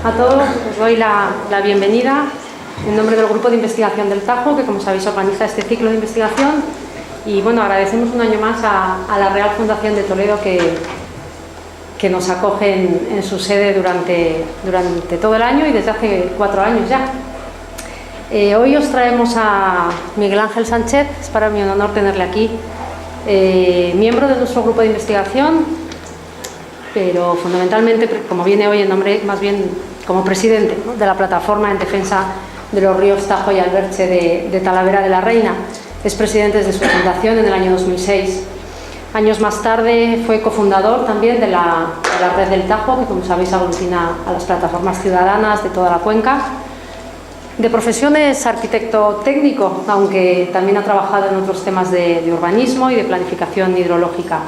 a todos. Os doy la bienvenida en nombre del Grupo de Investigación del Tajo, que como sabéis organiza este ciclo de investigación. Y bueno, agradecemos un año más a la Real Fundación de Toledo que nos acoge en su sede durante todo el año y desde hace 4 años ya. Hoy os traemos a Miguel Ángel Sánchez, es para mí un honor tenerle aquí, miembro de nuestro grupo de investigación, pero fundamentalmente, como viene hoy en nombre, más bien como presidente, ¿no?, de la plataforma en defensa de los ríos Tajo y Alberche de Talavera de la Reina. Es presidente desde su fundación en el año 2006. Años más tarde fue cofundador también de la Red del Tajo, que como sabéis aglutina a las plataformas ciudadanas de toda la cuenca. De profesión es arquitecto técnico, aunque también ha trabajado en otros temas de urbanismo y de planificación hidrológica.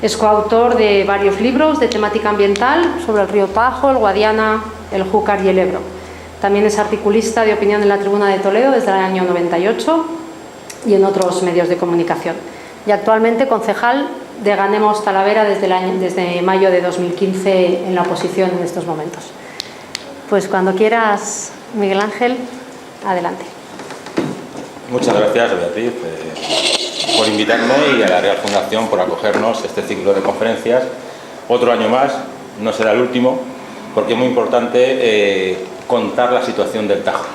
Es coautor de varios libros de temática ambiental sobre el río Tajo, el Guadiana, el Júcar y el Ebro. También es articulista de opinión en la Tribuna de Toledo desde el año 98 y en otros medios de comunicación. Y actualmente concejal de Ganemos Talavera desde mayo de 2015 en la oposición en estos momentos. Pues cuando quieras, Miguel Ángel, adelante. Muchas gracias, Beatriz, por invitarme, y a la Real Fundación por acogernos este ciclo de conferencias. Otro año más, no será el último, porque es muy importante contar la situación del Tajo.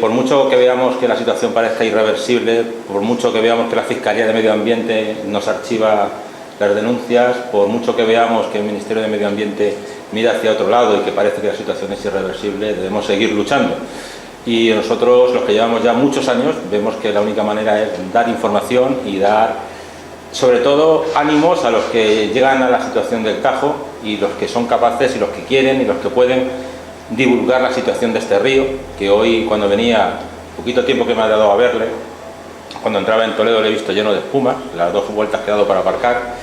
Por mucho que veamos que la situación parezca irreversible, por mucho que veamos que la Fiscalía de Medio Ambiente nos archiva las denuncias, por mucho que veamos que el Ministerio de Medio Ambiente mira hacia otro lado y que parece que la situación es irreversible, debemos seguir luchando. Y nosotros, los que llevamos ya muchos años, vemos que la única manera es dar información y dar, sobre todo, ánimos a los que llegan a la situación del Tajo y los que son capaces y los que quieren y los que pueden divulgar la situación de este río, que hoy, cuando venía, poquito tiempo que me ha dado a verle, cuando entraba en Toledo le he visto lleno de espuma, las 2 vueltas que he dado para aparcar,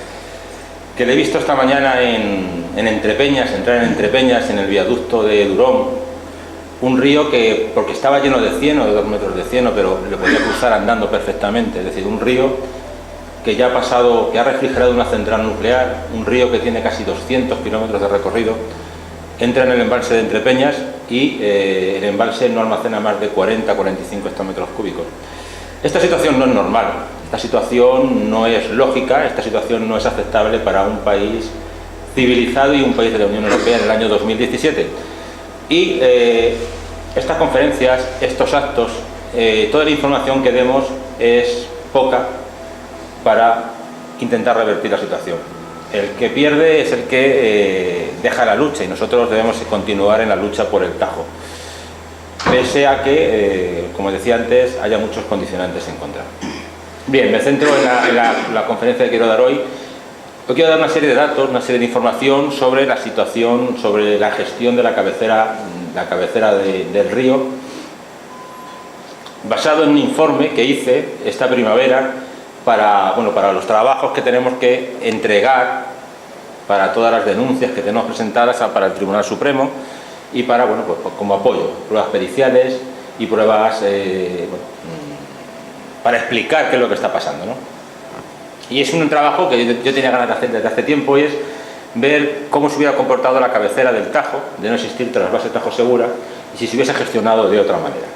que le he visto esta mañana en Entrepeñas, entrar en Entrepeñas, en el viaducto de Durón, un río que, porque estaba lleno de cieno, de 2 metros de cieno, pero le podía cruzar andando perfectamente, es decir, un río que ya ha pasado, que ha refrigerado una central nuclear, un río que tiene casi 200 kilómetros de recorrido, entra en el embalse de Entrepeñas y el embalse no almacena más de 40-45 hectómetros cúbicos. Esta situación no es normal, esta situación no es lógica, esta situación no es aceptable para un país civilizado y un país de la Unión Europea en el año 2017. Y estas conferencias, estos actos, toda la información que demos es poca para intentar revertir la situación. El que pierde es el que deja la lucha, y nosotros debemos continuar en la lucha por el Tajo, pese a que, como decía antes, haya muchos condicionantes en contra. Bien, me centro en la conferencia que quiero dar hoy. Yo quiero dar una serie de datos, una serie de información sobre la situación, sobre la gestión de la cabecera del río, basado en un informe que hice esta primavera para los trabajos que tenemos que entregar, para todas las denuncias que tenemos presentadas para el Tribunal Supremo y para, pues como apoyo, pruebas periciales y pruebas para explicar qué es lo que está pasando, ¿no? Y es un trabajo que yo tenía ganas de hacer desde hace tiempo, y es ver cómo se hubiera comportado la cabecera del Tajo, de no existir trasvase Tajo Segura, y si se hubiese gestionado de otra manera.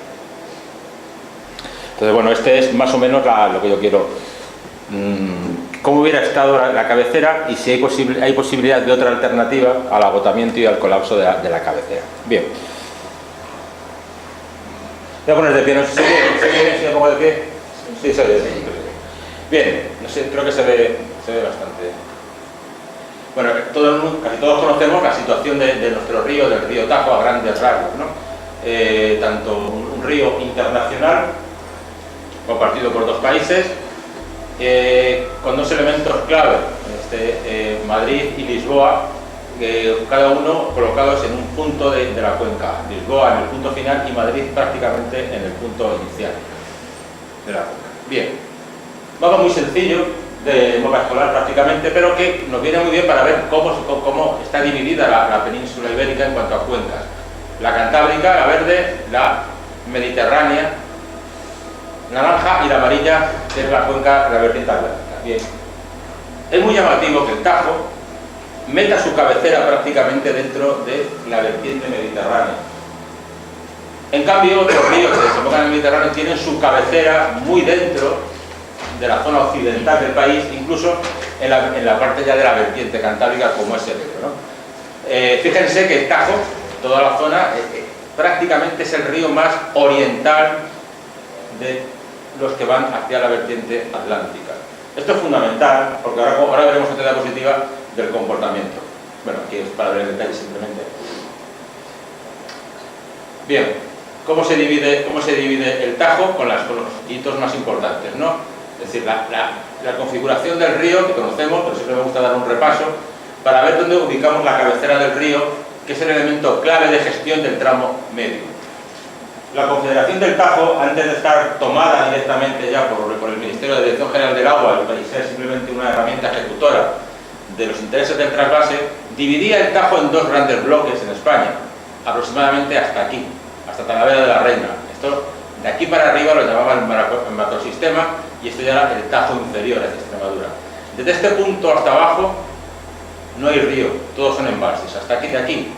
Entonces, bueno, este es más o menos lo que yo quiero, cómo hubiera estado la cabecera y si hay posibilidad de otra alternativa al agotamiento y al colapso de la cabecera. Bien. Voy a poner de pie, no sé si me pongo de pie. Sí, se ve. Bien, no sé, creo que se ve bastante. Bueno, casi todos conocemos la situación de nuestro río, del río Tajo, a grandes rasgos, ¿no? Tanto un río internacional, compartido por 2 países, con 2 elementos clave, Madrid y Lisboa, cada uno colocados en un punto de la cuenca. Lisboa en el punto final y Madrid prácticamente en el punto inicial de la cuenca. Bien, mapa muy sencillo, de mapa escolar prácticamente, pero que nos viene muy bien para ver cómo está dividida la península ibérica en cuanto a cuencas. La Cantábrica, la verde, la Mediterránea, naranja, y la amarilla, que es la cuenca, la vertiente atlántica. Bien. Es muy llamativo que el Tajo meta su cabecera prácticamente dentro de la vertiente mediterránea. En cambio, otros ríos que desembocan en el Mediterráneo tienen su cabecera muy dentro de la zona occidental del país, incluso en la parte ya de la vertiente cantábrica, como es el Ebro, ¿no? Fíjense que el Tajo, toda la zona, prácticamente es el río más oriental de los que van hacia la vertiente atlántica. Esto es fundamental, porque ahora veremos otra diapositiva del comportamiento. Bueno, aquí es para ver el detalle simplemente. Bien, ¿cómo se divide el Tajo? Con los hitos más importantes, ¿no? Es decir, la configuración del río, que conocemos, pero siempre me gusta dar un repaso, para ver dónde ubicamos la cabecera del río, que es el elemento clave de gestión del tramo medio. La Confederación del Tajo, antes de estar tomada directamente ya por el Ministerio de Dirección General del Agua y ser simplemente una herramienta ejecutora de los intereses del trasvase, dividía el Tajo en dos grandes bloques en España, aproximadamente hasta aquí, hasta Talavera de la Reina. Esto, de aquí para arriba lo llamaban el macrosistema, y esto ya era el Tajo inferior hacia Extremadura. Desde este punto hasta abajo no hay río, todos son embalses. Hasta aquí, de aquí,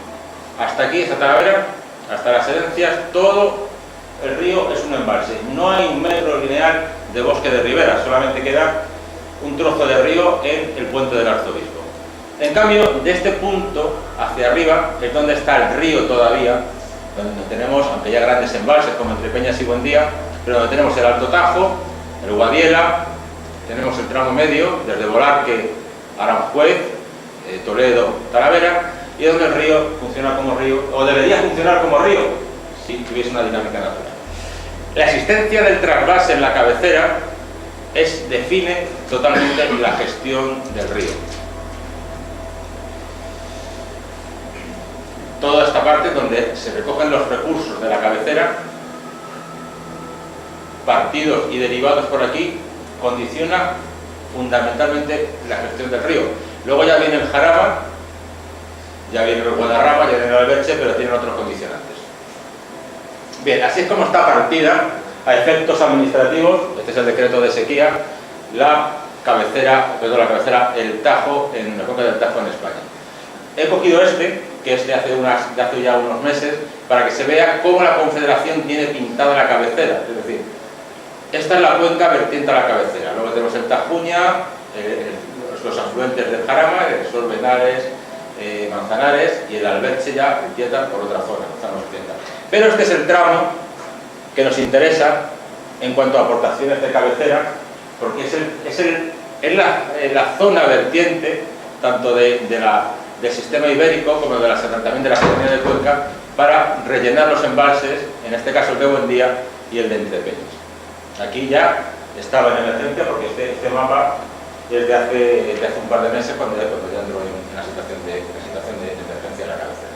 hasta aquí, hasta Talavera, hasta las Herencias, todo el río es un embalse. No hay un metro lineal de bosque de ribera, solamente queda un trozo de río en el puente del Arzobispo. En cambio, de este punto hacia arriba, que es donde está el río todavía, donde tenemos, aunque ya grandes embalses como entre Peñas y Buendía, pero donde tenemos el Alto Tajo, el Guadiela, tenemos el tramo medio, desde Bolarque a Aranjuez, Toledo, Talavera, y es donde el río funciona como río, o debería funcionar como río, si tuviese una dinámica natural. La existencia del trasvase en la cabecera define totalmente la gestión del río. Toda esta parte donde se recogen los recursos de la cabecera, partidos y derivados por aquí, condiciona fundamentalmente la gestión del río. Luego ya viene el Jarama, ya viene el Guadarrama, ya viene el Alberche, pero tienen otros condicionantes. Bien, así es como está partida a efectos administrativos, este es el decreto de sequía, la cabecera, el Tajo, en la cuenca del Tajo en España. He cogido que es de hace ya unos meses, para que se vea cómo la Confederación tiene pintada la cabecera. Es decir, esta es la cuenca vertiente a la cabecera. Luego tenemos el Tajuña, los afluentes del Jarama, el Sol Benares, Manzanares, y el Alberche ya empieza por otra zona. Pero este es el tramo que nos interesa en cuanto a aportaciones de cabecera, porque es la zona vertiente tanto del sistema ibérico como de también de la Serranía de Cuenca, para rellenar los embalses, en este caso el de Buendía y el de Entrepeñas. Aquí ya estaba en emergencia, porque este mapa es de hace un par de meses, cuando ya entró en la situación de emergencia en la cabecera.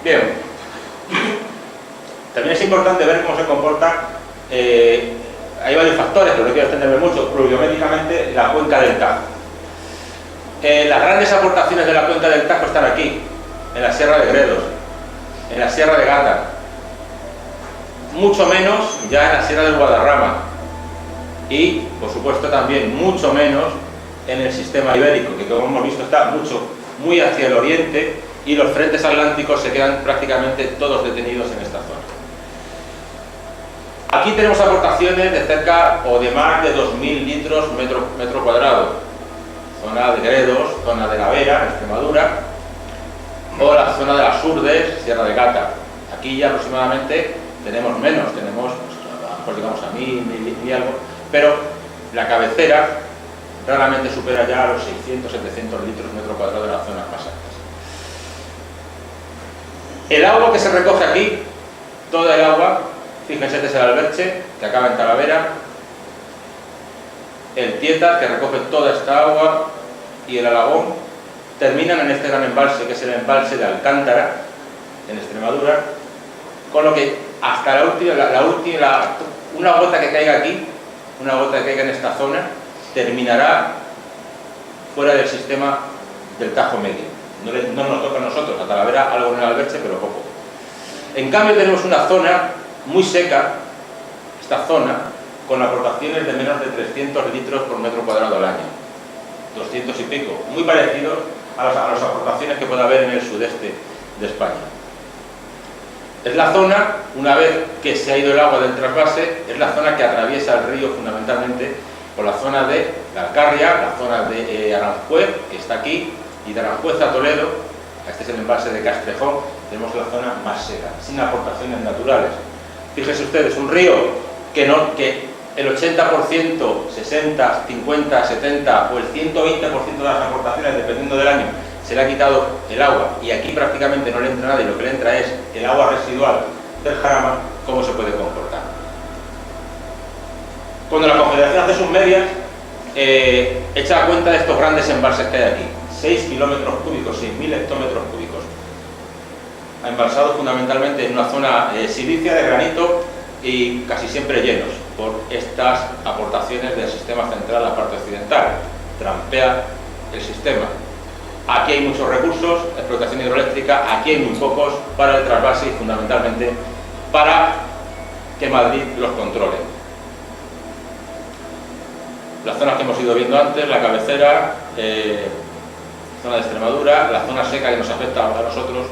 Bien, también es importante ver cómo se comporta, hay varios factores, pero no quiero extenderme mucho, pluviométricamente la cuenca del Tajo. Las grandes aportaciones de la cuenca del Tajo están aquí, en la Sierra de Gredos, en la Sierra de Gata, mucho menos ya en la Sierra del Guadarrama, y por supuesto también mucho menos en el sistema ibérico, que como hemos visto está muy hacia el oriente, y los frentes atlánticos se quedan prácticamente todos detenidos en esta zona. Aquí tenemos aportaciones de cerca o de más de 2.000 litros metro cuadrado. Zona de Gredos, zona de la Vera, en Extremadura, o la zona de las Urdes, Sierra de Gata. Aquí ya aproximadamente tenemos menos, pues digamos a 1.000 y algo, pero la cabecera raramente supera ya los 600-700 litros metro cuadrado de las zonas más altas. El agua que se recoge aquí, toda el agua, fíjense, este es el Alberche, que acaba en Talavera, el Tieta, que recoge toda esta agua, y el Alagón, terminan en este gran embalse, que es el embalse de Alcántara, en Extremadura, con lo que hasta una gota que caiga aquí, una gota que caiga en esta zona, terminará fuera del sistema del Tajo Medio. No nos toca a nosotros, a Talavera algo en el Alberche, pero poco. En cambio tenemos una zona muy seca, esta zona, con aportaciones de menos de 300 litros por metro cuadrado al año, 200 y pico, muy parecidos a las aportaciones que puede haber en el sudeste de España. Es la zona, una vez que se ha ido el agua del trasvase, es la zona que atraviesa el río fundamentalmente por la zona de la Alcarria, la zona de Aranjuez, que está aquí, y de Aranjuez a Toledo, este es el embalse de Castrejón, tenemos la zona más seca, sin aportaciones naturales. Fíjense ustedes, un río que el 80%, 60, 50, 70 o el 120% de las aportaciones, dependiendo del año, se le ha quitado el agua y aquí prácticamente no le entra nada y lo que le entra es el agua residual del Jarama, ¿cómo se puede comportar? Cuando la Confederación hace sus medias, echa cuenta de estos grandes embalses que hay aquí, 6 kilómetros cúbicos, 6.000 hectómetros cúbicos, embalsados fundamentalmente en una zona silicia de granito y casi siempre llenos por estas aportaciones del sistema central a la parte occidental. Trampea el sistema. Aquí hay muchos recursos, explotación hidroeléctrica, aquí hay muy pocos para el trasvase y fundamentalmente para que Madrid los controle. Las zonas que hemos ido viendo antes, la cabecera, zona de Extremadura, la zona seca que nos afecta a nosotros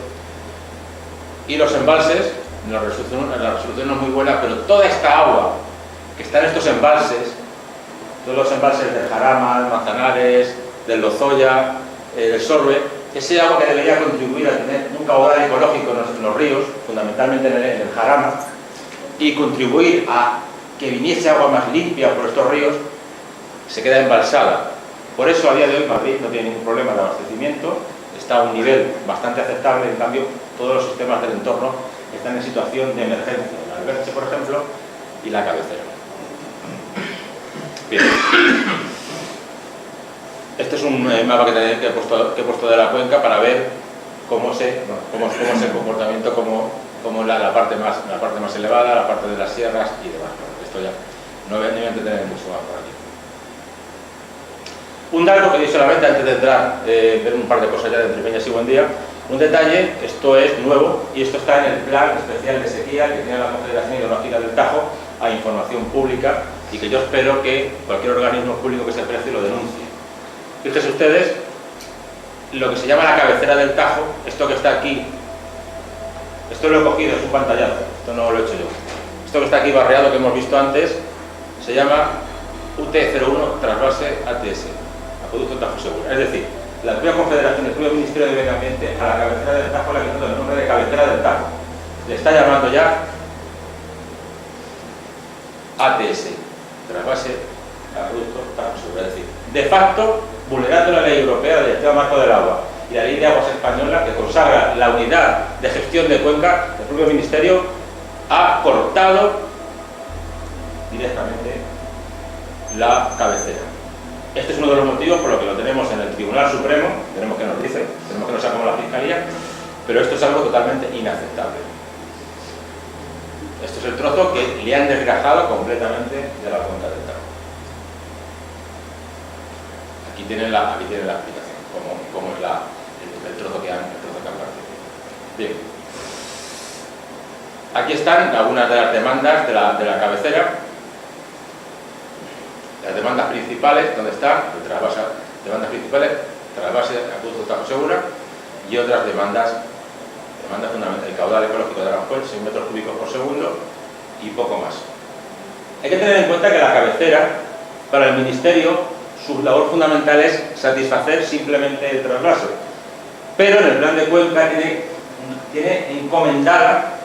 y los embalses, la resolución no es muy buena, pero toda esta agua que está en estos embalses, todos los embalses del Jarama, del Manzanares, del Lozoya, del Sorbe, ese agua que debería contribuir a tener un caudal ecológico en los ríos, fundamentalmente en el Jarama, y contribuir a que viniese agua más limpia por estos ríos, se queda embalsada. Por eso a día de hoy Madrid no tiene ningún problema de abastecimiento, está a un nivel bastante aceptable, en cambio todos los sistemas del entorno están en situación de emergencia, el Alberche por ejemplo y la cabecera. Bien. Este es un mapa que he puesto de la cuenca para ver cómo es el comportamiento, como la parte más elevada, la parte de las sierras y demás. Esto ya no voy a entretener mucho más por aquí. Un dato que doy solamente antes de entrar, ver un par de cosas ya de Entre Peñas y Buendía. Un detalle, esto es nuevo y esto está en el plan especial de sequía que tiene la Confederación Hidrológica del Tajo a información pública y que yo espero que cualquier organismo público que se precie lo denuncie. Fíjense ustedes, lo que se llama la cabecera del Tajo, esto que está aquí, esto lo he cogido, es un pantallazo, esto no lo he hecho yo. Esto que está aquí barreado que hemos visto antes, se llama UT01 trasvase ATS, Acueducto Tajo Segura. Es decir, la propia Confederación, el propio Ministerio de Medio Ambiente, a la cabecera del Tajo le ha quitado el nombre de cabecera del Tajo. Le está llamando ya ATS, trasvase Acueducto Tajo Segura. Es decir, de facto, vulnerando la ley europea del Sistema Marco del Agua y la ley de aguas española que consagra la unidad de gestión de cuenca, el propio Ministerio ha cortado directamente la cabecera. Este es uno de los motivos por los que lo tenemos en el Tribunal Supremo, tenemos que nos dice, tenemos que nos saque la Fiscalía, pero esto es algo totalmente inaceptable. Esto es el trozo que le han desgajado completamente de la cuenca del Tajo. Aquí tienen la explicación, cómo es el trozo que han partido. Bien. Aquí están algunas de las demandas de la cabecera. Las demandas principales, ¿dónde están? Demandas principales, trasvase Acueducto Tajo Segura y otras demandas fundamentales. El caudal ecológico de Aranjuez, 6 metros cúbicos por segundo y poco más. Hay que tener en cuenta que la cabecera, para el Ministerio, su labor fundamental es satisfacer simplemente el trasvase. Pero en el plan de cuenca tiene encomendada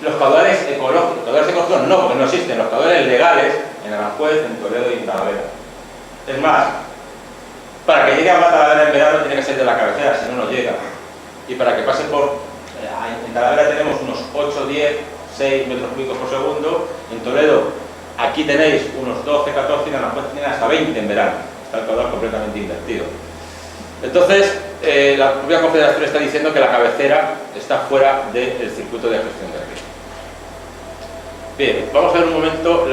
los caudales ecológicos. Los caudales ecológicos no, porque no existen. Los caudales legales en Aranjuez, en Toledo y en Talavera. Es más, para que llegue a Talavera en verano tiene que ser de la cabecera, si no, no llega. Y para que pase por... en Talavera tenemos unos 8, 10, 6 metros cúbicos por segundo. En Toledo, aquí tenéis unos 12, 14 y en Aranjuez tienen hasta 20 en verano. Está el caudal completamente invertido. Entonces, la propia Confederación está diciendo que la cabecera está fuera del circuito de gestión del río. Bien, vamos a ver un momento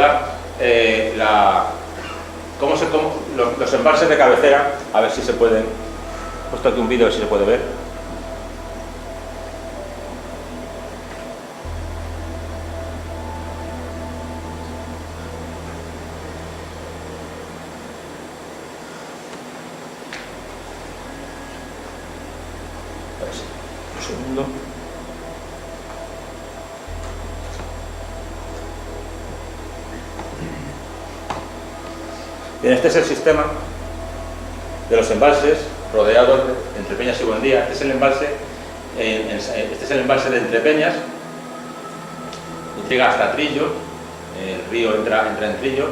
los embalses de cabecera, a ver si se pueden. He puesto aquí un vídeo, a ver si se puede ver. Un segundo. Bien, este es el sistema de los embalses rodeados de Entrepeñas y Buendía. Este es el embalse, de Entrepeñas, llega hasta Trillo, el río entra en Trillo,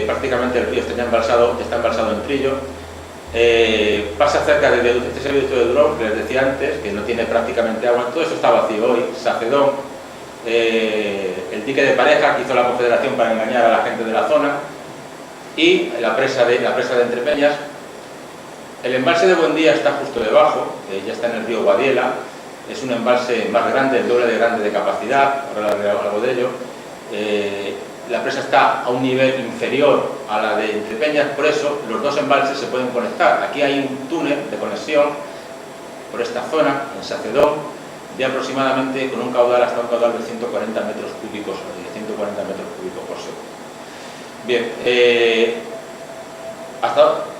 prácticamente el río está embalsado en Trillo. Pasa cerca del viaducto, este es el viaducto de Durón, que les decía antes, que no tiene prácticamente agua, todo eso está vacío hoy. Sacedón, el dique de Pareja que hizo la Confederación para engañar a la gente de la zona, y la presa de Entrepeñas. El embalse de Buendía está justo debajo, ya está en el río Guadiela, es un embalse más grande, el doble de grande de capacidad, ahora hablaré algo de ello. La presa está a un nivel inferior a la de Entrepeñas, por eso los dos embalses se pueden conectar. Aquí hay un túnel de conexión por esta zona, en Sacedón, de aproximadamente, con un caudal hasta un caudal de 140 metros cúbicos, por segundo. Bien,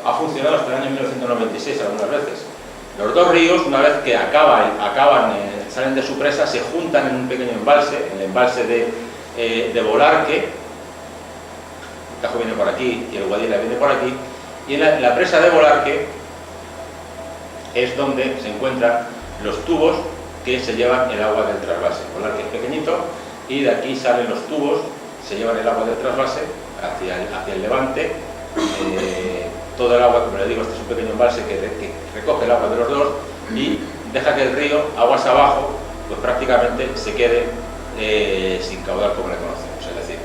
ha funcionado hasta el año 1996 algunas veces. Los dos ríos, una vez que salen de su presa, se juntan en un pequeño embalse, el embalse de Bolarque. El Tajo viene por aquí y el Guadiela viene por aquí, y en la presa de Bolarque es donde se encuentran los tubos que se llevan el agua del trasvase. Bolarque es pequeñito y de aquí salen los tubos, se llevan el agua del trasvase hacia el levante. Todo el agua, como les digo, este es un pequeño embalse que recoge el agua de los dos y deja que el río, aguas abajo, pues prácticamente se quede sin caudal como le conocemos. Es decir,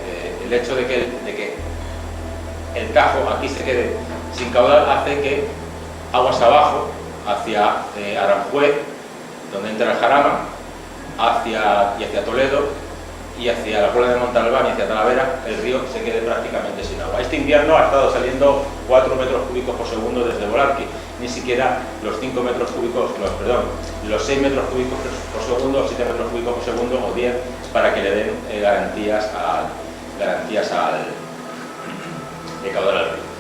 el hecho de que el Tajo aquí se quede sin caudal hace que aguas abajo, hacia Aranjuez, donde entra el Jarama, hacia Toledo y hacia la Puebla de Montalbán y hacia Talavera, el río se quede prácticamente sin agua. Este invierno ha estado saliendo 4 metros cúbicos por segundo desde Bolarque, ni siquiera los 5 metros cúbicos, los 6 metros cúbicos por segundo, 7 metros cúbicos por segundo o 10, para que le den garantías de caudal al río.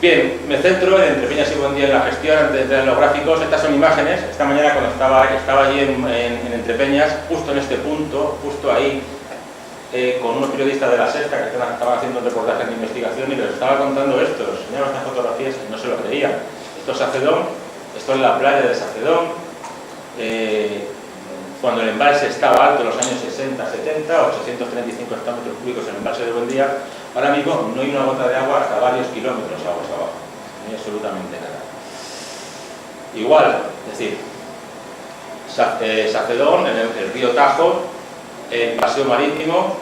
Bien, me centro en Entrepeñas y Buendía en la gestión. Antes de entrar en los gráficos, estas son imágenes. Esta mañana cuando estaba allí en Entrepeñas, justo en este punto, justo ahí, con unos periodistas de La Sexta que estaban haciendo un reportaje de investigación, y les estaba contando esto, les enseñaba estas fotografías y no se lo creían. Esto es Sacedón, esto es la playa de Sacedón, cuando el embalse estaba alto en los años 60, 70, 835 hectómetros cúbicos en el embalse de Buendía. Ahora mismo no hay una gota de agua hasta varios kilómetros aguas abajo, no hay absolutamente nada. Igual, es decir, Sacedón, el río Tajo, el paseo marítimo,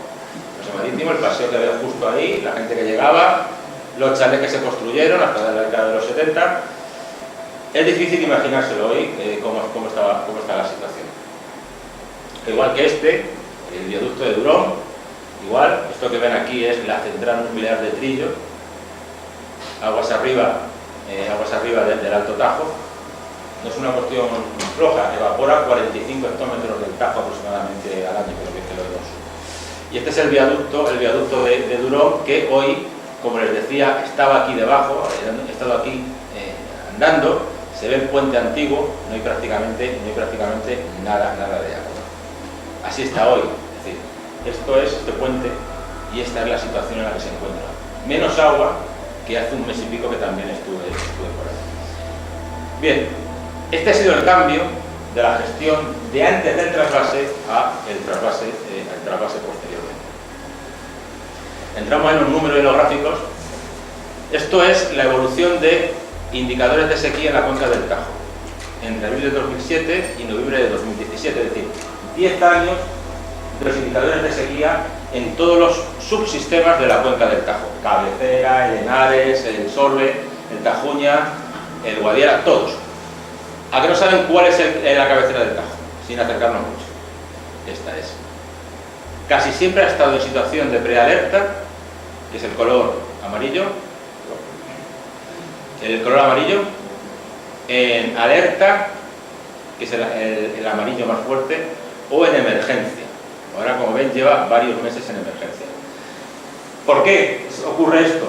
el paseo que había justo ahí, la gente que llegaba, los chalés que se construyeron hasta la década de los 70. Es difícil imaginárselo hoy cómo está la situación. Igual que el viaducto de Durón. Igual, esto que ven aquí es la central nuclear de Trillo, aguas arriba del Alto Tajo. No es una cuestión floja, evapora 45 hectómetros del Tajo aproximadamente al año, creo que lo vemos. Y este es el viaducto de Durón, que hoy, como les decía, estaba aquí debajo, he estado aquí andando, se ve el puente antiguo, no hay prácticamente nada de agua. Así está hoy. Esto es este puente y esta es la situación en la que se encuentra. Menos agua que hace un mes y pico que también estuve por ahí. Bien, este ha sido el cambio de la gestión de antes del trasvase al trasvase posteriormente. Entramos en los números y los gráficos. Esto es la evolución de indicadores de sequía en la cuenca del Tajo entre abril de 2007 y noviembre de 2017, es decir, 10 años de los indicadores de sequía en todos los subsistemas de la cuenca del Tajo: Cabecera, el Henares, el Sorbe, el Tajuña, el Guadiela, todos. ¿A qué no saben cuál es la cabecera del Tajo? Sin acercarnos mucho. Esta es. Casi siempre ha estado en situación de prealerta, que es el color amarillo. El color amarillo. En alerta, que es el amarillo más fuerte, o en emergencia. Ahora, como ven, lleva varios meses en emergencia. ¿Por qué ocurre esto?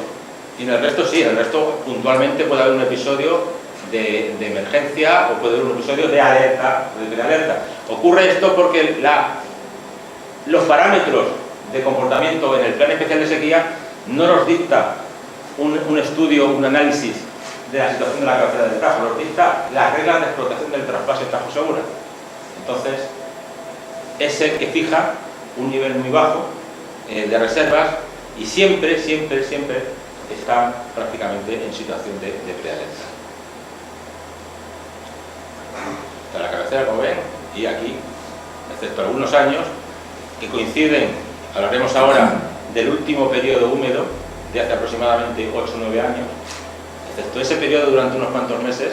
Y en el resto sí, en el resto puntualmente puede haber un episodio de emergencia o puede haber un episodio de alerta o de prealerta. Ocurre esto porque los parámetros de comportamiento en el Plan Especial de Sequía no nos dicta un estudio, un análisis de la situación de la cabecera del Tajo, nos dicta las reglas de explotación del trasvase Tajo Segura. Entonces, es el que fija un nivel muy bajo de reservas y siempre están prácticamente en situación de prealerta. La cabecera, como ven, y aquí, excepto algunos años que coinciden, hablaremos ahora del último periodo húmedo de hace aproximadamente 8 o 9 años, excepto ese periodo durante unos cuantos meses,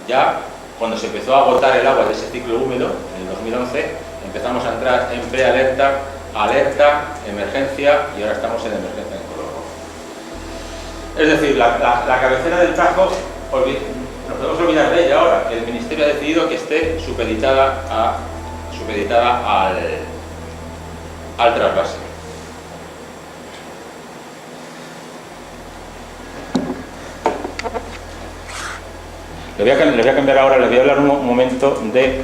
ya cuando se empezó a agotar el agua de ese ciclo húmedo, en el 2011, empezamos a entrar en prealerta, alerta, emergencia y ahora estamos en emergencia en color rojo. Es decir, la cabecera del Tajo, nos podemos olvidar de ella ahora, que el Ministerio ha decidido que esté supeditada al trasvase. Les voy a cambiar ahora, les voy a hablar un momento de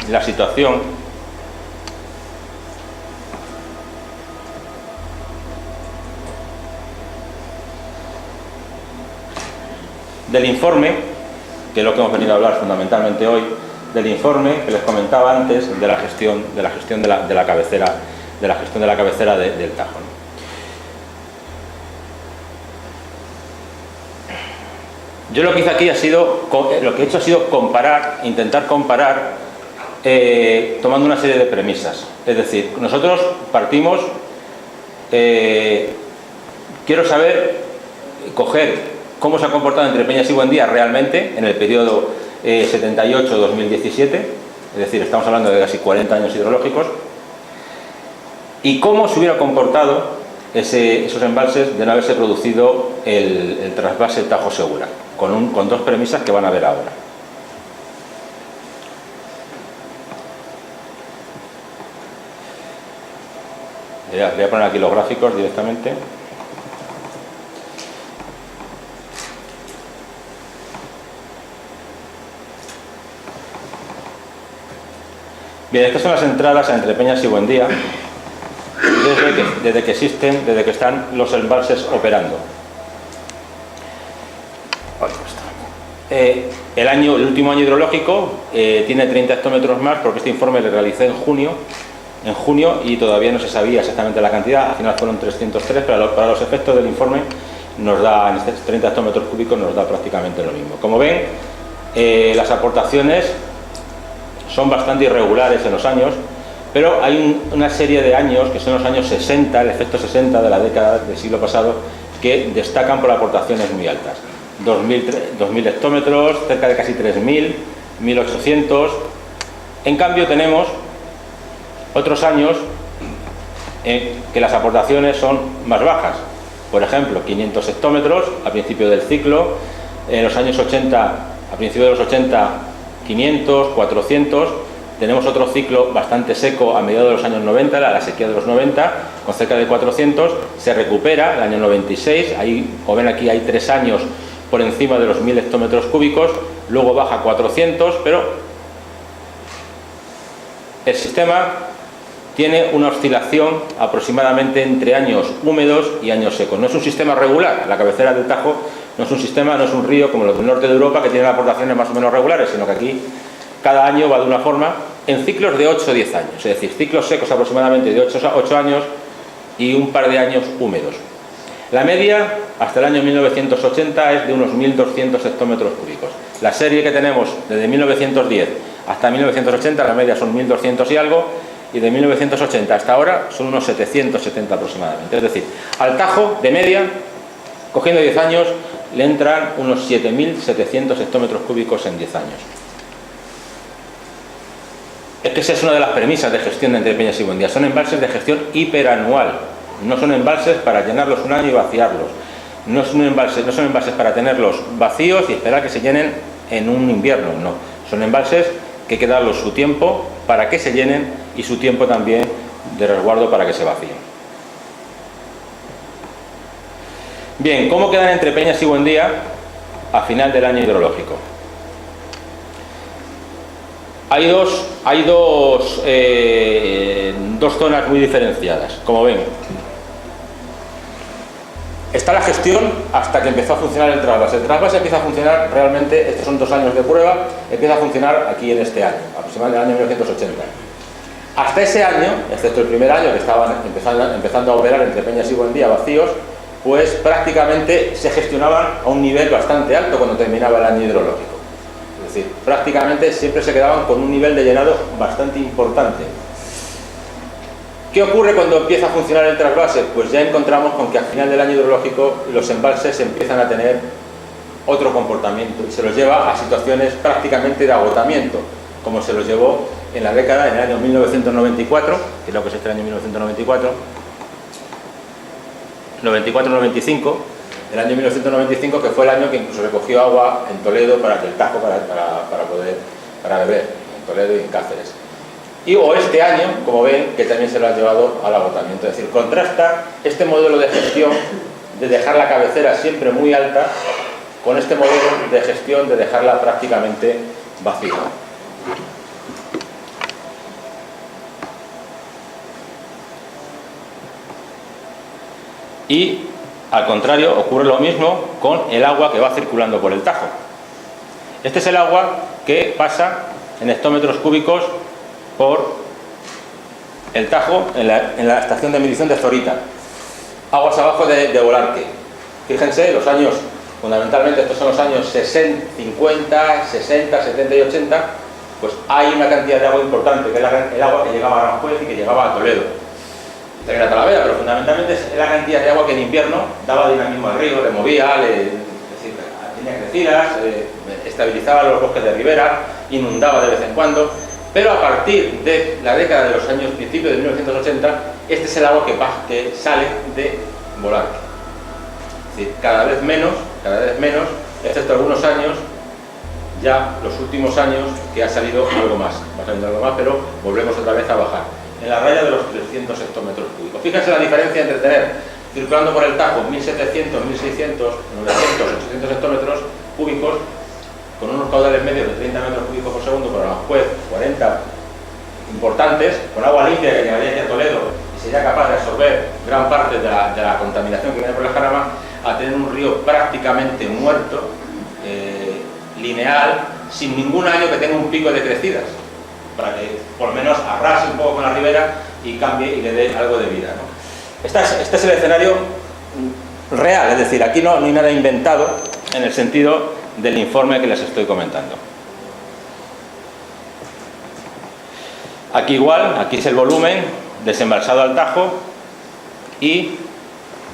la situación del informe, que es lo que hemos venido a hablar fundamentalmente hoy, del informe que les comentaba antes de la gestión de la cabecera del Tajo, ¿no? Yo lo que hice aquí lo que he hecho ha sido intentar comparar, tomando una serie de premisas. Es decir, nosotros partimos, quiero coger cómo se ha comportado Entre Peñas y Buendía realmente en el periodo 78-2017, es decir, estamos hablando de casi 40 años hidrológicos, y cómo se hubiera comportado esos embalses de no haberse producido el trasvase Tajo Segura, con dos premisas que van a ver ahora. Voy a poner aquí los gráficos directamente. Bien, estas son las entradas a Entre Peñas y Buendía desde que están los embalses operando. El último año hidrológico tiene 30 hectómetros más, porque este informe lo realicé en junio, y todavía no se sabía exactamente la cantidad. Al final fueron 303, pero para los efectos del informe nos da, en estos 30 hectómetros cúbicos nos da prácticamente lo mismo. Como ven, las aportaciones son bastante irregulares en los años, pero hay una serie de años, que son los años 60, el efecto 60 de la década del siglo pasado, que destacan por aportaciones muy altas. 2.000 hectómetros, cerca de casi 3.000, 1.800. En cambio tenemos otros años que las aportaciones son más bajas. Por ejemplo, 500 hectómetros a principio del ciclo, en los años 80, a principios de los 80, 500, 400. Tenemos otro ciclo bastante seco a mediados de los años 90, la sequía de los 90, con cerca de 400. Se recupera el año 96, ahí, como ven aquí, hay 3 años por encima de los 1.000 hectómetros cúbicos, luego baja a 400, pero el sistema tiene una oscilación aproximadamente entre años húmedos y años secos. No es un sistema regular, la cabecera del Tajo no es un sistema, no es un río como los del norte de Europa, que tienen aportaciones más o menos regulares, sino que aquí cada año va de una forma, en ciclos de 8 o 10 años, es decir, ciclos secos aproximadamente de 8 a 8 años y un par de años húmedos. La media hasta el año 1980 es de unos 1.200 hectómetros cúbicos. La serie que tenemos desde 1910 hasta 1980, la media son 1.200 y algo, y de 1980 hasta ahora son unos 770 aproximadamente. Es decir, al Tajo, de media, cogiendo 10 años, le entran unos 7.700 hectómetros cúbicos en 10 años. Es que esa es una de las premisas de gestión de Entre Peñas y Buendía. Son embalses de gestión hiperanual. No son embalses para llenarlos un año y vaciarlos. No son embalses para tenerlos vacíos y esperar que se llenen en un invierno. No. Son embalses que hay que darles su tiempo para que se llenen y su tiempo también de resguardo para que se vacíen. Bien, ¿cómo quedan Entre Peñas y Buendía a final del año hidrológico. Hay dos zonas muy diferenciadas, como ven. Está la gestión hasta que empezó a funcionar el trasvase. El trasvase empieza a funcionar realmente, estos son 2 años de prueba, empieza a funcionar aquí en este año, aproximadamente en el año 1980. Hasta ese año, excepto el primer año que estaban empezando a operar entre Peñas y Buendía vacíos, pues prácticamente se gestionaban a un nivel bastante alto cuando terminaba el año hidrológico. Es decir, prácticamente siempre se quedaban con un nivel de llenado bastante importante. ¿Qué ocurre cuando empieza a funcionar el trasvase? Pues ya encontramos con que al final del año hidrológico los embalses empiezan a tener otro comportamiento y se los lleva a situaciones prácticamente de agotamiento, como se los llevó en la década, en el año 1994, que es lo que es este año 1994, 94-95, el año 1995, que fue el año que incluso recogió agua en Toledo para el Tajo para beber, en Toledo y en Cáceres. O este año, como ven, que también se lo ha llevado al agotamiento. Es decir, contrasta este modelo de gestión de dejar la cabecera siempre muy alta con este modelo de gestión de dejarla prácticamente vacía. Y al contrario, ocurre lo mismo con el agua que va circulando por el Tajo. Este es el agua que pasa en hectómetros cúbicos por el Tajo en la estación de medición de Zorita. Aguas abajo de Bolarque. Fíjense, los años, fundamentalmente estos son los años 50, 60, 70 y 80, pues hay una cantidad de agua importante, que es el agua que llegaba a Aranjuez y que llegaba a Toledo. También a Talavera, pero fundamentalmente es la cantidad de agua que en invierno daba dinamismo al río, removía, tenía crecidas, estabilizaba los bosques de ribera, inundaba de vez en cuando. Pero a partir de la década de los años principios de 1980, este es el agua que sale de Bolarque. Es decir, cada vez menos, excepto algunos años, ya los últimos años, que ha salido algo más, pero volvemos otra vez a bajar, en la raya de los 300 hectómetros cúbicos. Fíjense la diferencia entre tener, circulando por el Tajo, 1700, 1600, 900, 800 hectómetros cúbicos, con unos caudales medios de 30 metros cúbicos por segundo, por Aranjuez, 40 importantes, con agua limpia que llegaría aquí a Toledo y sería capaz de absorber gran parte de la contaminación que viene por el Jarama, a tener un río prácticamente muerto, lineal, sin ningún año que tenga un pico de crecidas, para que por lo menos arrase un poco con la ribera y cambie y le dé algo de vida, ¿no? Este es el escenario real, es decir, aquí no hay nada inventado en el sentido del informe que les estoy comentando. Aquí igual, aquí es el volumen desembalsado al Tajo y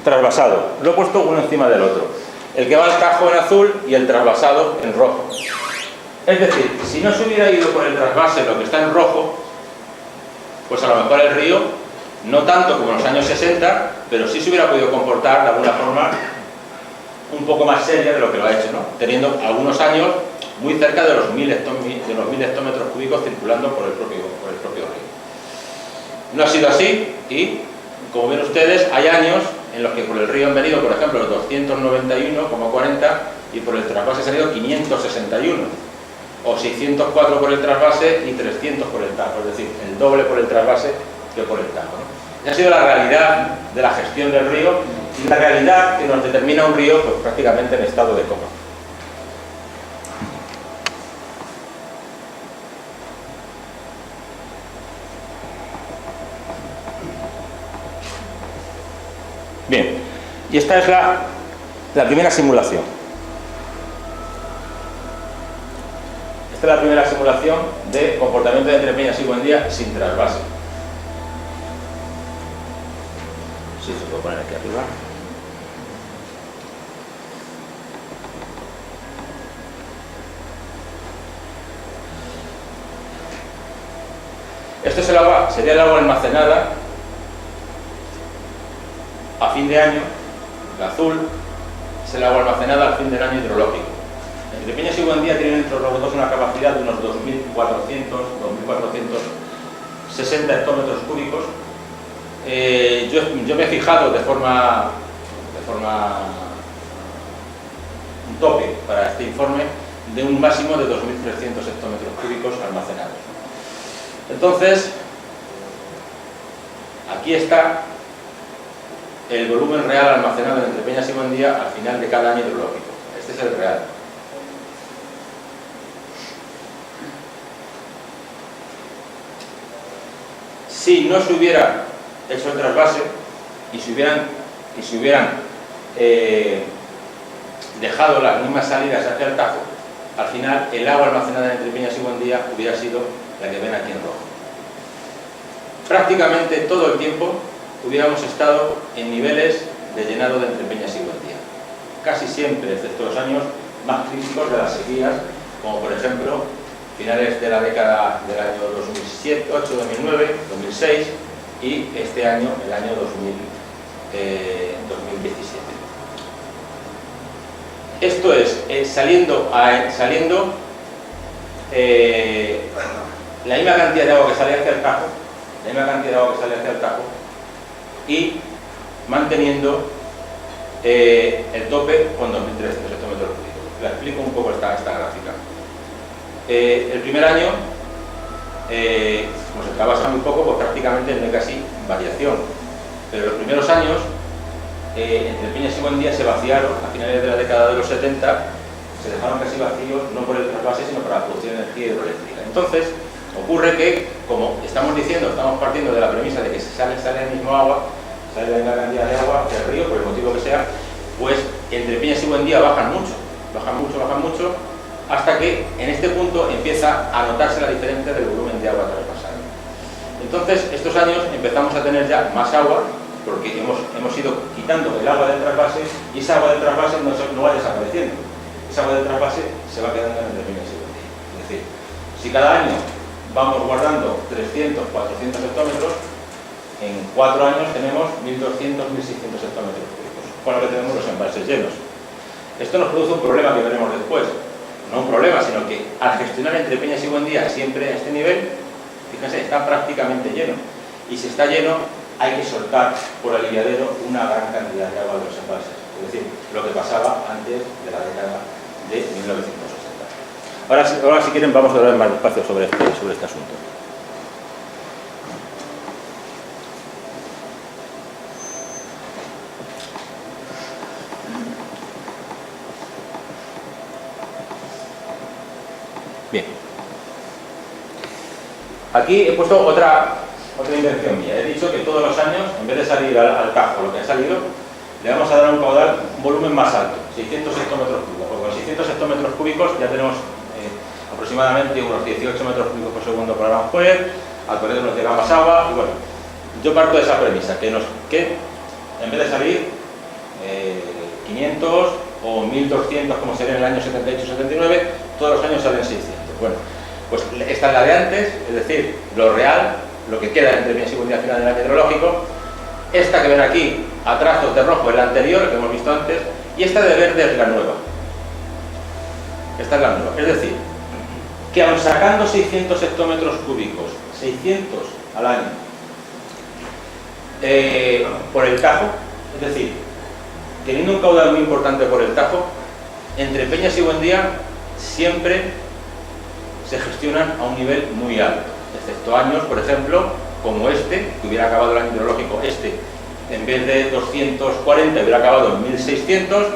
trasvasado. Lo he puesto uno encima del otro. El que va al Tajo en azul y el trasvasado en rojo. Es decir, si no se hubiera ido por el trasvase lo que está en rojo, pues a lo mejor el río, no tanto como en los años 60, pero sí se hubiera podido comportar de alguna forma un poco más seria de lo que lo ha hecho, ¿no? Teniendo algunos años muy cerca de los 1000 hectómetros cúbicos circulando por el propio río. No ha sido así y, como ven ustedes, hay años en los que por el río han venido, por ejemplo, 291,40 y por el trasvase han salido 561, o 604 por el trasvase y 300 por el Tajo, es decir, el doble por el trasvase que por el Tajo, ¿no? Esa ha sido la realidad de la gestión del río y la realidad que nos determina un río pues, prácticamente en estado de coma. Bien, y esta es la primera simulación. Esta es la primera simulación de comportamiento de entre Peñas y Buendía sin trasvase. Sí, se puede poner aquí arriba. Esto es el agua, sería el agua almacenada a fin de año. El azul es el agua almacenada al fin del año hidrológico. Entre Peñas y Buendía tienen entre los dos una capacidad de unos 2.400, 2.460 hectómetros cúbicos. Yo me he fijado de forma un tope para este informe de un máximo de 2.300 hectómetros cúbicos almacenados. Entonces, aquí está el volumen real almacenado entre Peñas y Buendía al final de cada año hidrológico. Este es el real. Si no se hubiera hecho el trasvase y se hubieran dejado las mismas salidas hacia el Tajo, al final el agua almacenada entre Peñas y Buendía hubiera sido la que ven aquí en rojo. Prácticamente todo el tiempo hubiéramos estado en niveles de llenado de entre Peñas y Buendía. Casi siempre, excepto los años más críticos de las sequías, como por ejemplo finales de la década del año 2007, 2008, 2009, 2006 y este año, el año 2017. Esto es saliendo la misma cantidad de agua que sale hacia el Tajo, y manteniendo el tope con 2.300 hectómetros cúbicos. Le explico un poco esta gráfica. El primer año, como se trabaja muy poco, pues prácticamente no hay casi variación. Pero los primeros años, entre Peñas y Buendía se vaciaron a finales de la década de los 70, se dejaron casi vacíos, no por el trasvase, sino por la producción de energía hidroeléctrica. Entonces, ocurre que, como estamos diciendo, estamos partiendo de la premisa de que sale el mismo agua, sale la misma cantidad de agua del río, por el motivo que sea, pues entre Peñas y Buendía bajan mucho, hasta que en este punto empieza a notarse la diferencia del volumen de agua traspasado. Entonces, estos años empezamos a tener ya más agua, porque hemos ido quitando el agua del trasvase, y esa agua del trasvase no va desapareciendo. Esa agua del trasvase se va quedando entre Peñas y Buendía. Es decir, si cada año vamos guardando 300, 400 hectómetros, en 4 años tenemos 1.200, 1.600 hectómetros cúbicos, con lo que tenemos los embalses llenos. Esto nos produce un problema que veremos después. No un problema, sino que al gestionar entre Peñas y Buendía siempre a este nivel, fíjense, está prácticamente lleno. Y si está lleno, hay que soltar por aliviadero una gran cantidad de agua de los embalses. Es decir, lo que pasaba antes de la década de 1960. Ahora si quieren, vamos a hablar más despacio sobre este asunto. Bien. Aquí he puesto otra invención mía. He dicho que todos los años, en vez de salir al Tajo lo que ha salido, le vamos a dar un caudal, un volumen más alto, 600 hectómetros cúbicos. Porque con 600 hectómetros cúbicos ya tenemos aproximadamente unos 18 metros cúbicos por segundo por Aranjuez, al Toledo nos llega más agua, y bueno, yo parto de esa premisa, que en vez de salir 500 o 1200 como sería en el año 78-79, todos los años salen 600. Bueno, pues esta es la de antes, es decir, lo real, lo que queda entre Peñas y Buendía al final del año hidrológico. Esta que ven aquí, a trazos de rojo, es la anterior, que hemos visto antes, y esta de verde es la nueva. Esta es la nueva. Es decir, que aun sacando 600 hectómetros cúbicos, 600 al año, por el Tajo, es decir, teniendo un caudal muy importante por el Tajo, entre Peñas y Buendía siempre se gestionan a un nivel muy alto, excepto años, por ejemplo, como este, que hubiera acabado el año hidrológico, en vez de 240 hubiera acabado en 1600,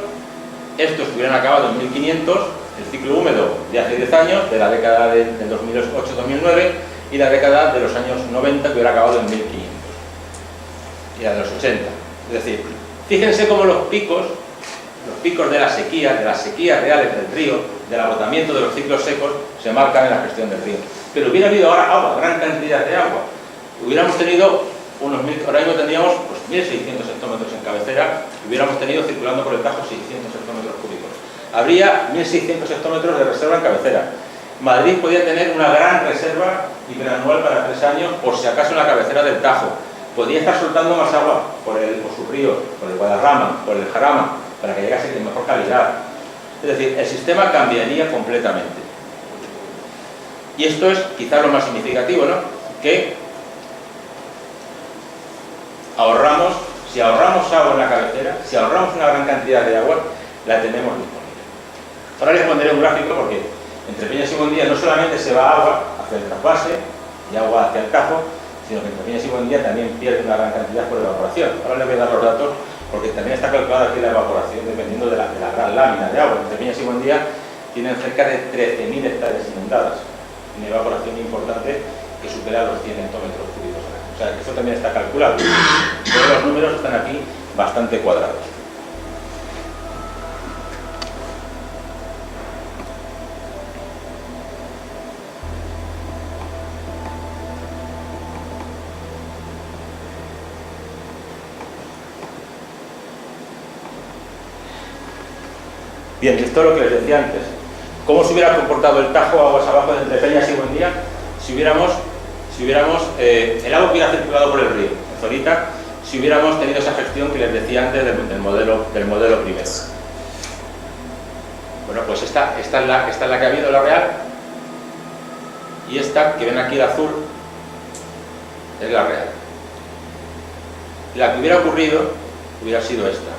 estos hubieran acabado en 1500, el ciclo húmedo de hace 10 años, de la década del 2008-2009, y la década de los años 90 que hubiera acabado en 1500, y la de los 80. Es decir, fíjense cómo los picos de las sequías reales del río, del agotamiento de los ciclos secos, se marcan en la gestión del río. Pero hubiera habido ahora agua, gran cantidad de agua. Hubiéramos tenido ahora mismo tendríamos pues, 1.600 hectómetros en cabecera, y hubiéramos tenido circulando por el Tajo 600 hectómetros cúbicos. Habría 1.600 hectómetros de reserva en cabecera. Madrid podía tener una gran reserva hiperanual para 3 años, por si acaso en la cabecera del Tajo. Podría estar soltando más agua por sus ríos, por el Guadarrama, por el Jarama, para que llegase de mejor calidad. Es decir, el sistema cambiaría completamente. Y esto es quizás lo más significativo, ¿no? Que si ahorramos agua en la cabecera, si ahorramos una gran cantidad de agua, la tenemos disponible. Ahora les pondré un gráfico porque entre Peñas y Buendía no solamente se va agua hacia el trasvase y agua hacia el Tajo, sino que entre Peñas y Buendía también pierde una gran cantidad por evaporación. Ahora les voy a dar los datos porque también está calculada aquí la evaporación dependiendo de la gran lámina de agua. Entre Peñas y Buendía tienen cerca de 13.000 hectáreas inundadas, una evaporación importante que supera los 100 hectómetros cúbicos al año. O sea, que eso también está calculado. Todos los números están aquí bastante cuadrados. Bien, esto es lo que les decía antes. ¿Cómo se hubiera comportado el Tajo aguas abajo entre Peñas y Buendía si hubiéramos el agua que hubiera circulado por el río, en Zorita, si hubiéramos tenido esa gestión que les decía antes del modelo primero? Bueno, pues esta es la que ha habido, la real, y esta que ven aquí, el azul, es la real. La que hubiera ocurrido hubiera sido esta.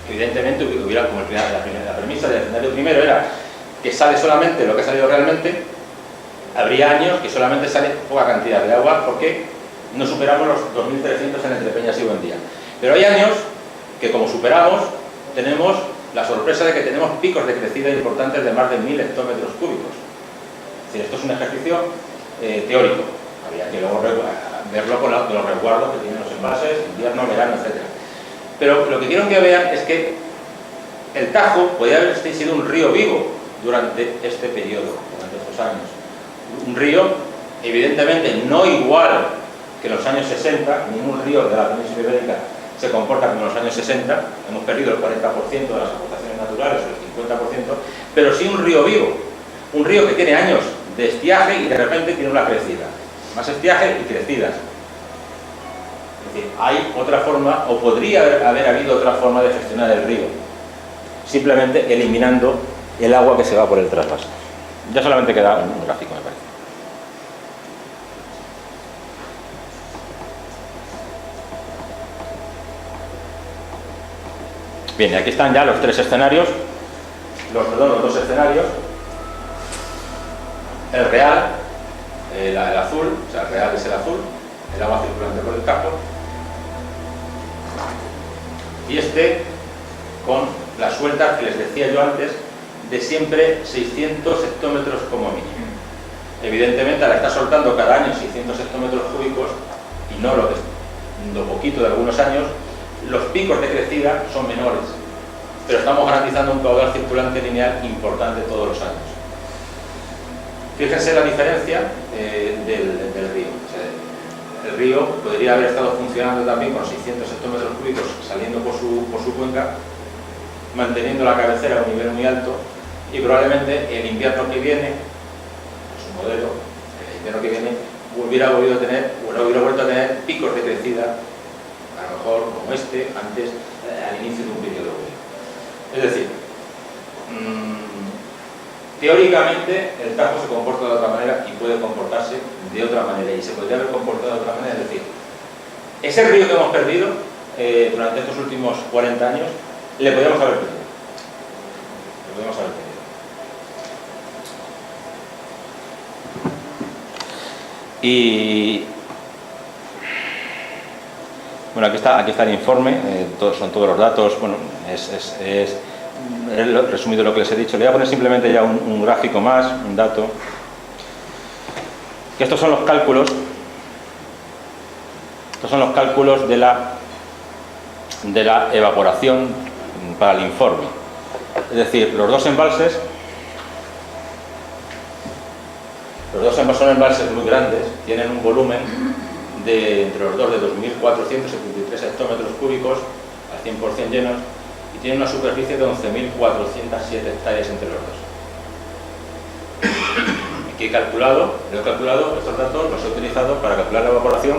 Evidentemente, hubiera, como la premisa del escenario primero era que sale solamente lo que ha salido realmente, habría años que solamente sale poca cantidad de agua porque no superamos los 2.300 en entre Peñas y Buendía. Pero hay años que, como superamos, tenemos la sorpresa de que tenemos picos de crecida importantes de más de 1.000 hectómetros cúbicos. Es decir, esto es un ejercicio teórico. Habría que luego verlo con los resguardos que tienen los embalses, invierno, verano, etc. Pero lo que quiero que vean es que el Tajo podría haber sido un río vivo durante este periodo, durante estos años. Un río, evidentemente, no igual que en los años 60, ningún río de la península ibérica se comporta como en los años 60, hemos perdido el 40% de las aportaciones naturales, o el 50%, pero sí un río vivo, un río que tiene años de estiaje y de repente tiene una crecida, más estiaje y crecidas. Es decir, hay otra forma, o podría haber habido otra forma de gestionar el río, simplemente eliminando el agua que se va por el trasvase. Ya solamente queda un gráfico, me parece. Bien, y aquí están ya los tres escenarios, los dos escenarios. El real, el azul, o sea, el real es el azul, el agua circulante por el Tajo, y este con la suelta que les decía yo antes, de siempre 600 hectómetros como mínimo. Evidentemente, al estar soltando cada año 600 hectómetros cúbicos, y no lo poquito de algunos años, los picos de crecida son menores, pero estamos garantizando un caudal circulante lineal importante todos los años. Fíjense la diferencia del río. O sea, el río podría haber estado funcionando también con 600 hectómetros cúbicos saliendo por su cuenca, manteniendo la cabecera a un nivel muy alto, y probablemente el invierno que viene, su modelo, el invierno que viene, hubiera vuelto a tener picos de crecida, a lo mejor como este, antes, al inicio de un periodo. Es decir, teóricamente el Tajo se comporta de otra manera y puede comportarse de otra manera, y se podría haber comportado de otra manera. Es decir, ese río que hemos perdido durante estos últimos 40 años, le podríamos haber perdido. Y bueno, aquí está el informe, son todos los datos. Bueno, es resumido lo que les he dicho. Le voy a poner simplemente ya un gráfico más, un dato. Que estos son los cálculos. Estos son los cálculos de la evaporación para el informe. Es decir, los dos embalses son embalses muy grandes, tienen un volumen entre los dos de 2.473 hectómetros cúbicos al 100% llenos, y tienen una superficie de 11.407 hectáreas entre los dos. Aquí he calculado estos datos, los he utilizado para calcular la evaporación.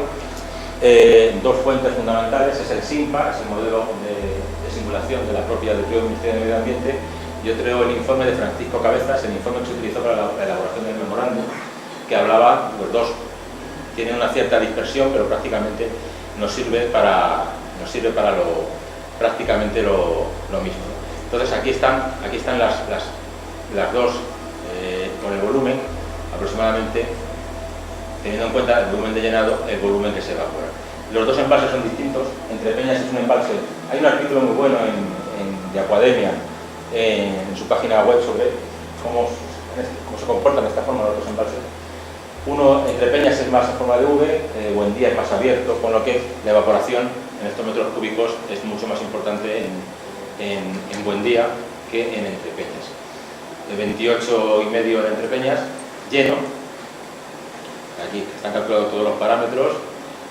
Dos fuentes fundamentales, es el SIMPA, es el modelo de simulación de la propia del Ministerio de Medio Ambiente, y otro el informe de Francisco Cabezas, el informe que se utilizó para la elaboración del memorándum, que hablaba, los dos tienen una cierta dispersión, pero prácticamente nos sirve para prácticamente lo mismo. Entonces aquí están las dos con el volumen aproximadamente, teniendo en cuenta el volumen de llenado, el volumen que se evapora. Los dos embalses son distintos. Entrepeñas es un embalse. Hay un artículo muy bueno de Aquademia en su página web sobre cómo se comportan de esta forma los dos embalses. Uno, Entrepeñas, es más en forma de V, Buendía es más abierto, con lo que la evaporación en hectómetros cúbicos es mucho más importante en Buendía que en Entrepeñas. 28,5 en Entrepeñas, lleno. Aquí están calculados todos los parámetros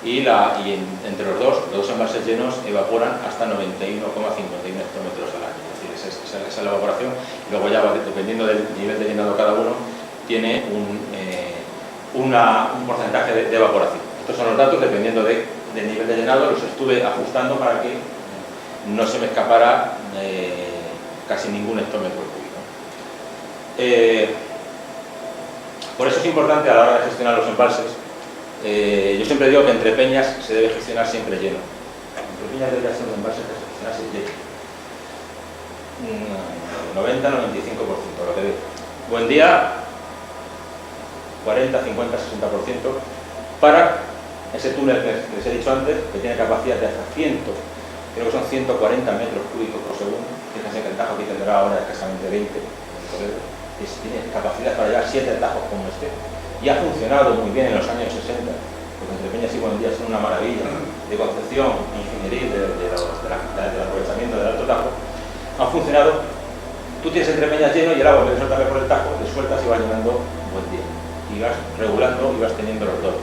y entre los dos embalses llenos evaporan hasta 91,51 hectómetros al año. Es decir, esa es la evaporación. Luego ya, dependiendo del nivel de llenado cada uno, tiene un porcentaje de evaporación. Estos son los datos dependiendo del nivel de llenado. Los estuve ajustando para que no se me escapara casi ningún hectómetro cúbico. Por eso es importante a la hora de gestionar los embalses. Yo siempre digo que Entrepeñas se debe gestionar siempre lleno. Entrepeñas debería ser un embalse que se gestionase lleno. 90-95%, lo que digo. Buendía, 40, 50, 60%, para ese túnel que les he dicho antes, que tiene capacidad de hasta 100, creo que son 140 metros cúbicos por segundo. Fíjense que el Tajo que tendrá ahora escasamente 20, tiene capacidad para llevar 7 tajos como este, y ha funcionado muy bien en los años 60, porque Entrepeñas y Buendía son una maravilla de concepción ingenieril del aprovechamiento del Alto Tajo. Han funcionado. Tú tienes Entrepeñas lleno y el agua que le sueltas por el Tajo, le sueltas y vas llenando Buendía, y vas regulando y vas teniendo los dos.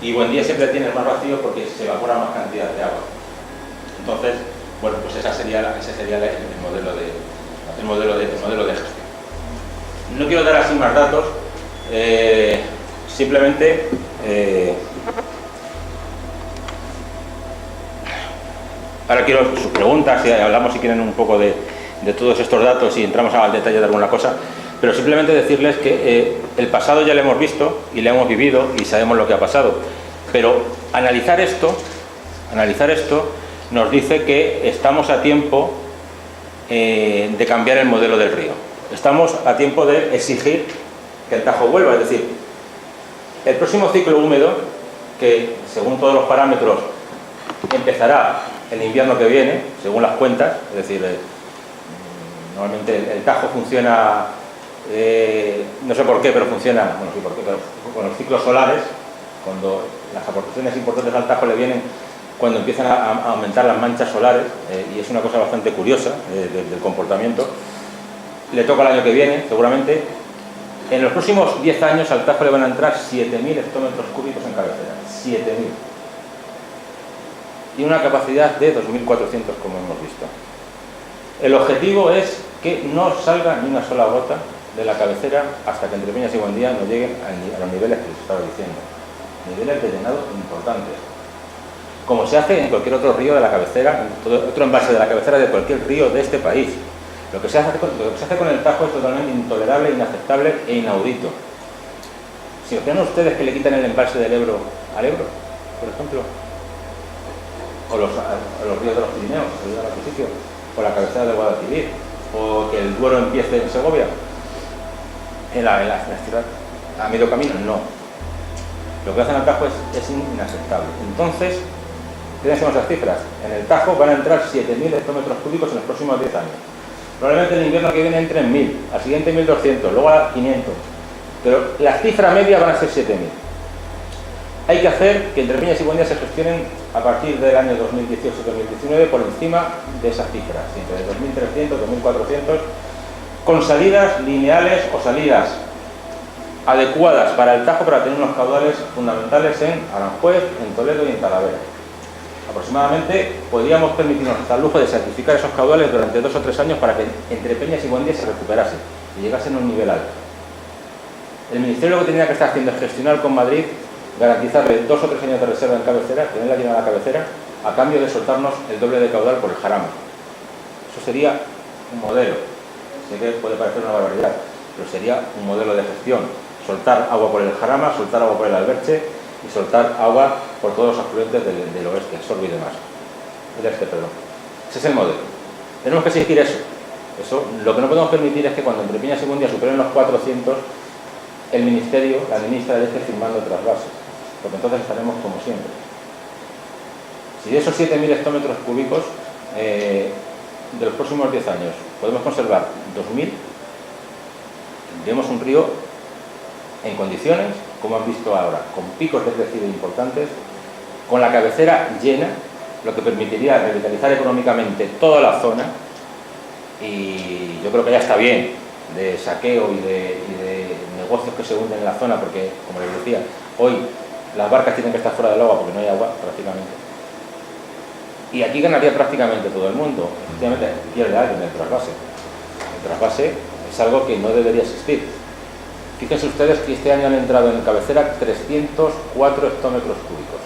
Y Buendía siempre tiene más vacío porque se evapora más cantidad de agua. Entonces, bueno, pues ese sería el modelo de gestión. No quiero dar así más datos, simplemente ahora quiero sus preguntas, y hablamos si quieren un poco de todos estos datos y entramos al detalle de alguna cosa, pero simplemente decirles que el pasado ya lo hemos visto y lo hemos vivido y sabemos lo que ha pasado, pero analizar esto nos dice que estamos a tiempo de cambiar el modelo del río. Estamos a tiempo de exigir que el Tajo vuelva, es decir, el próximo ciclo húmedo, que según todos los parámetros empezará el invierno que viene, según las cuentas, es decir, normalmente el Tajo funciona, no sé por qué, pero funciona, bueno, sí por qué, pero con los ciclos solares, cuando las aportaciones importantes al Tajo le vienen cuando empiezan a aumentar las manchas solares, y es una cosa bastante curiosa del comportamiento. Le toca el año que viene, seguramente. En los próximos 10 años al Tajo le van a entrar 7.000 hectómetros cúbicos en cabecera. 7.000. Y una capacidad de 2.400, como hemos visto. El objetivo es que no salga ni una sola gota de la cabecera hasta que Entrepeñas y Buendía no lleguen a los niveles que les estaba diciendo. Niveles de llenado importantes. Como se hace en cualquier otro río de la cabecera, en todo otro embalse de la cabecera de cualquier río de este país. Lo que se hace con el Tajo es totalmente intolerable, inaceptable e inaudito. ¿Se imaginan ustedes que le quitan el embalse del Ebro al Ebro, por ejemplo? O a los ríos de los Pirineos, o la cabecera de Guadalquivir, o que el Duero empiece en Segovia, en la ciudad, a medio camino? No. Lo que hacen al Tajo es inaceptable. Entonces, fíjense esas cifras. En el Tajo van a entrar 7.000 hectómetros cúbicos en los próximos 10 años. Probablemente el invierno que viene entre en 1.000, al siguiente 1.200, luego a 500. Pero la cifra media van a ser 7.000. Hay que hacer que Entrepeñas y Buendía se gestionen a partir del año 2018-2019 por encima de esas cifras, entre 2.300 2.400, con salidas lineales o salidas adecuadas para el Tajo para tener unos caudales fundamentales en Aranjuez, en Toledo y en Talavera. Aproximadamente podríamos permitirnos hasta el lujo de sacrificar esos caudales durante 2 o 3 años para que Entrepeñas y Buendía se recuperasen y llegasen a un nivel alto. El Ministerio lo que tenía que estar haciendo es gestionar con Madrid, garantizarle 2 o 3 años de reserva en cabecera, tenerla llena la cabecera, a cambio de soltarnos el doble de caudal por el Jarama. Eso sería un modelo. Sé que puede parecer una barbaridad, pero sería un modelo de gestión. Soltar agua por el Jarama, soltar agua por el Alberche y soltar agua por todos los afluentes del oeste, Sorbo y demás. Del este, perdón. Ese es el modelo. Tenemos que exigir eso. Eso, lo que no podemos permitir es que cuando entre Peñas y Buendía superen los 400, el Ministerio, la ministra, deje firmando trasvases, porque entonces estaremos como siempre. Si de esos 7.000 hectómetros cúbicos de los próximos 10 años podemos conservar 2.000, tendremos un río en condiciones, como han visto ahora, con picos de crecido importantes, con la cabecera llena, lo que permitiría revitalizar económicamente toda la zona. Y yo creo que ya está bien de saqueo y de negocios que se hunden en la zona, porque, como les decía, hoy las barcas tienen que estar fuera del agua porque no hay agua prácticamente. Y aquí ganaría prácticamente todo el mundo. Efectivamente, pierde alguien el trasvase. El trasvase es algo que no debería existir. Fíjense ustedes que este año han entrado en cabecera 304 hectómetros cúbicos.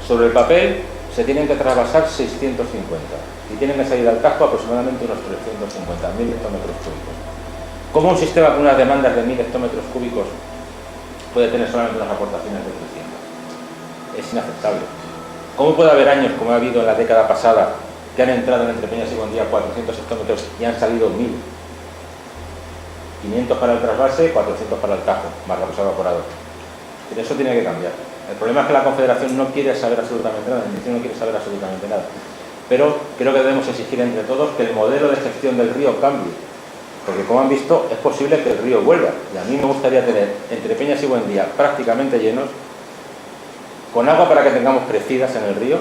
Sobre el papel se tienen que trasvasar 650 y tienen que salir al Tajo aproximadamente unos 350.000 hectómetros cúbicos. ¿Cómo un sistema con unas demandas de 1.000 hectómetros cúbicos puede tener solamente unas aportaciones de 300? Es inaceptable. ¿Cómo puede haber años, como ha habido en la década pasada, que han entrado en Entre Peñas y Buendía 400 hectómetros y han salido 1.000? 500 para el trasvase, 400 para el Tajo, más lo que se ha evaporado. Pero eso tiene que cambiar. El problema es que la Confederación no quiere saber absolutamente nada, el Ministerio no quiere saber absolutamente nada. Pero creo que debemos exigir entre todos que el modelo de gestión del río cambie. Porque, como han visto, es posible que el río vuelva. Y a mí me gustaría tener Entre Peñas y Buendía prácticamente llenos, con agua para que tengamos crecidas en el río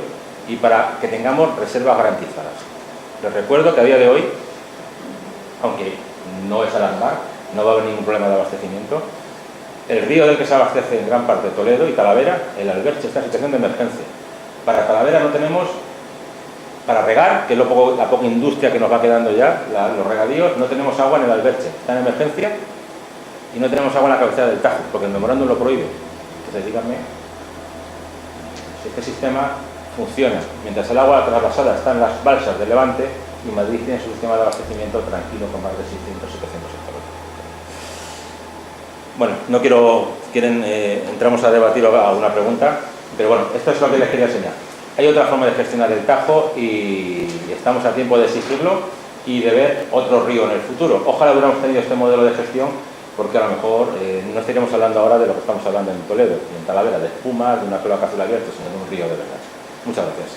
y para que tengamos reservas garantizadas. Les recuerdo que a día de hoy, aunque no es alarmar, no va a haber ningún problema de abastecimiento, el río del que se abastece en gran parte Toledo y Talavera, el Alberche, está en situación de emergencia. Para Talavera no tenemos, para regar, que es la poca industria que nos va quedando ya, los regadíos, no tenemos agua en el Alberche, está en emergencia, y no tenemos agua en la cabecera del Tajo, porque el memorándum lo prohíbe. Entonces díganme si este sistema funciona, mientras el agua trasvasada está en las balsas de Levante y Madrid tiene su sistema de abastecimiento tranquilo con más de 600, 700 hectómetros. Bueno, no entramos a debatir alguna pregunta, pero bueno, esto es lo que les quería enseñar. Hay otra forma de gestionar el Tajo y estamos a tiempo de exigirlo y de ver otro río en el futuro. Ojalá hubiéramos tenido este modelo de gestión, porque a lo mejor no estaríamos hablando ahora de lo que estamos hablando en Toledo y en Talavera, de espumas, de una cloaca azul abierta, sino de un río de verdad. Muchas gracias.